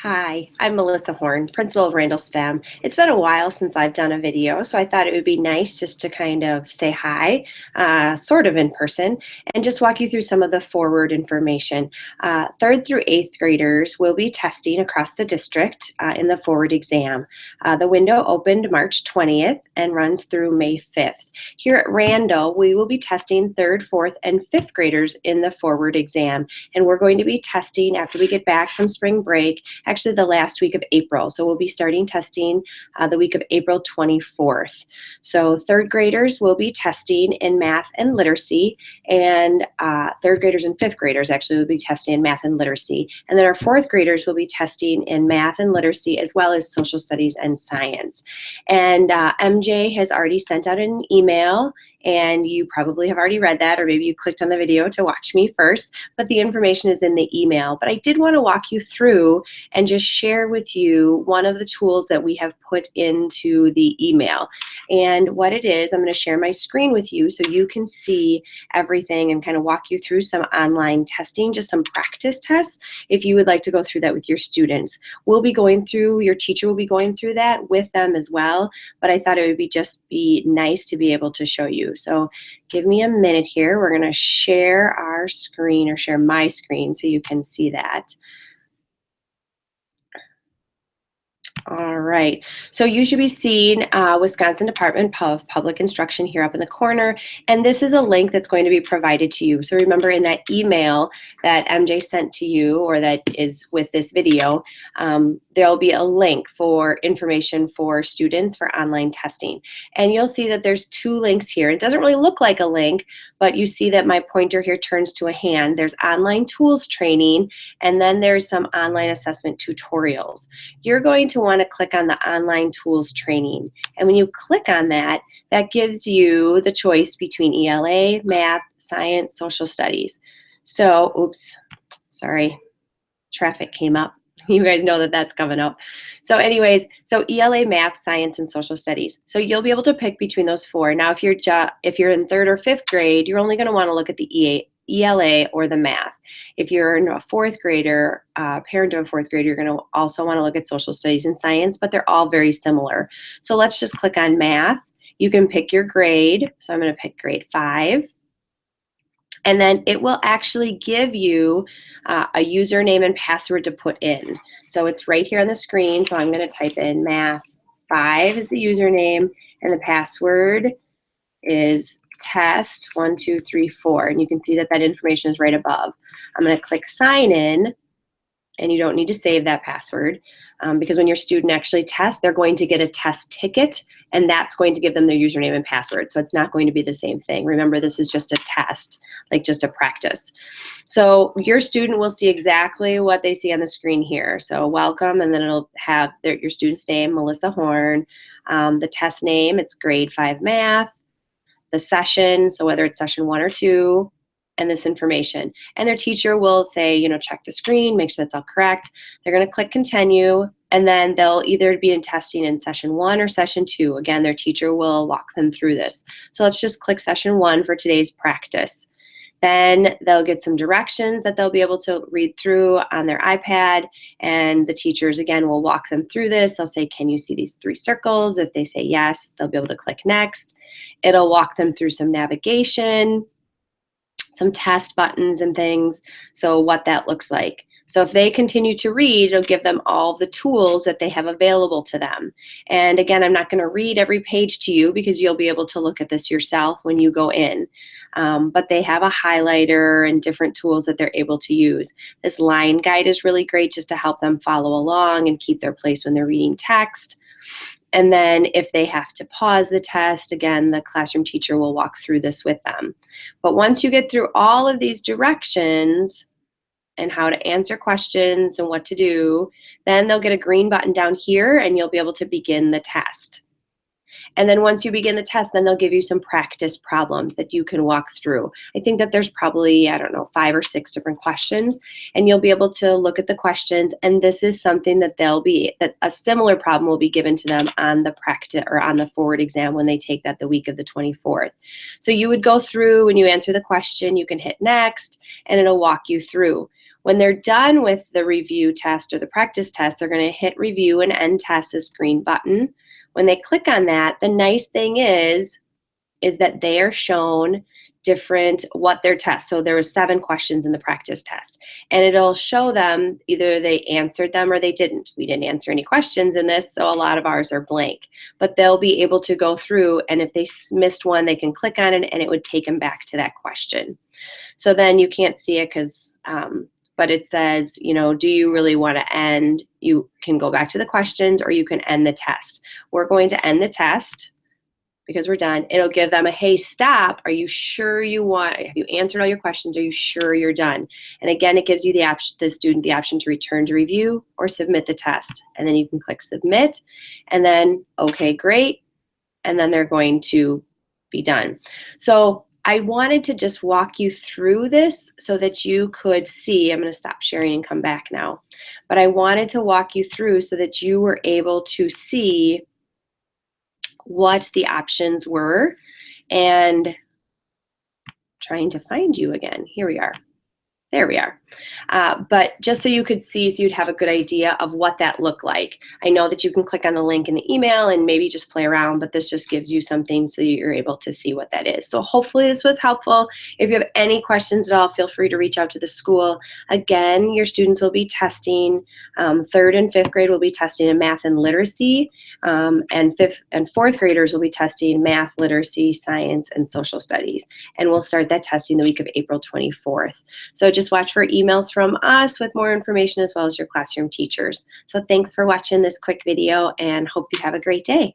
Hi, I'm Melissa Horn, principal of Randall STEM. It's been a while since I've done a video, so I thought it would be nice just to kind of say hi, sort of in person, and just walk you through some of the forward information. Third through eighth graders will be testing across the district in the forward exam. The window opened March 20th and runs through May 5th. Here at Randall, we will be testing third, fourth, and fifth graders in the forward exam, and we're going to be testing after we get back from spring break, actually the last week of April. So we'll be starting testing the week of April 24th. So third graders will be testing in math and literacy, and third graders and fifth graders actually will be testing in math and literacy. And then our fourth graders will be testing in math and literacy as well as social studies and science. And MJ has already sent out an email, and you probably have already read that, or maybe you clicked on the video to watch me first, but the information is in the email. But I did want to walk you through and just share with you one of the tools that we have put into the email. And what it is, I'm going to share my screen with you so you can see everything and kind of walk you through some online testing, just some practice tests, if you would like to go through that with your students. We'll be going through, your teacher will be going through that with them as well, but I thought it would be nice to be able to show you. So give me a minute here. We're going to share our screen, or share my screen, so you can see that. All right, so you should be seeing Wisconsin Department of Public Instruction here up in the corner, and this is a link that's going to be provided to you. So remember, in that email that MJ sent to you, or that is with this video, there'll be a link for information for students for online testing. And you'll see that there's two links here. It doesn't really look like a link, but you see that my pointer here turns to a hand. There's online tools training, and then there's some online assessment tutorials. You're going to want to click on the online tools training. And when you click on that, that gives you the choice between ELA, math, science, social studies. So, oops, sorry, traffic came up. You guys know that that's coming up. So anyways, so ELA, math, science, and social studies. So you'll be able to pick between those four. Now, if you're in third or fifth grade, you're only going to want to look at the ELA or the math. If you're a fourth grader, parent of a fourth grader, you're going to also want to look at social studies and science, but they're all very similar. So let's just click on math. You can pick your grade. So I'm going to pick grade 5. And then it will actually give you a username and password to put in. So it's right here on the screen. So I'm going to type in math 5 is the username, and the password is test 1 2 3 4. And you can see that that information is right above. I'm going to click sign in, and you don't need to save that password because when your student actually tests, they're going to get a test ticket, and that's going to give them their username and password. So it's not going to be the same thing. Remember, this is just a test, like just a practice. So your student will see exactly what they see on the screen here. So welcome, and then it'll have your student's name, Melissa Horn, the test name, it's grade 5 math, the session, so whether it's session 1 or 2, and this information. And their teacher will say, check the screen, make sure that's all correct. They're going to click continue, and then they'll either be in testing in session 1 or session 2. Again, their teacher will walk them through this. So let's just click session 1 for today's practice. Then they'll get some directions that they'll be able to read through on their iPad, and the teachers, again, will walk them through this. They'll say, can you see these 3 circles? If they say yes, they'll be able to click next. It'll walk them through some navigation, some test buttons and things, so what that looks like. So if they continue to read, it'll give them all the tools that they have available to them. And again, I'm not going to read every page to you because you'll be able to look at this yourself when you go in. But they have a highlighter and different tools that they're able to use. This line guide is really great just to help them follow along and keep their place when they're reading text. And then if they have to pause the test, again, the classroom teacher will walk through this with them. But once you get through all of these directions and how to answer questions and what to do, then they'll get a green button down here, and you'll be able to begin the test. And then once you begin the test, then they'll give you some practice problems that you can walk through. I think that there's probably, 5 or 6 different questions, and you'll be able to look at the questions, and this is something that that a similar problem will be given to them on the practice or on the forward exam when they take that the week of the 24th. So you would go through, when you answer the question, you can hit next, and it'll walk you through. When they're done with the review test or the practice test, they're going to hit review and end test, this green button. When they click on that, the nice thing is that they are shown different what their test. So there were 7 questions in the practice test, and it'll show them either they answered them or they didn't. We didn't answer any questions in this, so a lot of ours are blank. But they'll be able to go through, and if they missed one, they can click on it and it would take them back to that question. So then you can't see it because but it says, you know, do you really want to end? You can go back to the questions or you can end the test. We're going to end the test because we're done. It'll give them a, hey, stop. Are you sure you want, have you answered all your questions? Are you sure you're done? And again, it gives you the student the option to return to review or submit the test. And then you can click submit and then, okay, great. And then they're going to be done. So I wanted to just walk you through this so that you could see, I'm going to stop sharing and come back now, but I wanted to walk you through so that you were able to see what the options were, and trying to find you again. Here we are. There we are. But just so you could see, so you'd have a good idea of what that looked like. I know that you can click on the link in the email and maybe just play around, but this just gives you something so you're able to see what that is. So hopefully this was helpful. If you have any questions at all, feel free to reach out to the school. Again, your students will be testing, 3rd and 5th grade will be testing in math and literacy, and 5th and 4th graders will be testing math, literacy, science, and social studies. And we'll start that testing the week of April 24th. So just watch for emails from us with more information as well as your classroom teachers. So thanks for watching this quick video and hope you have a great day.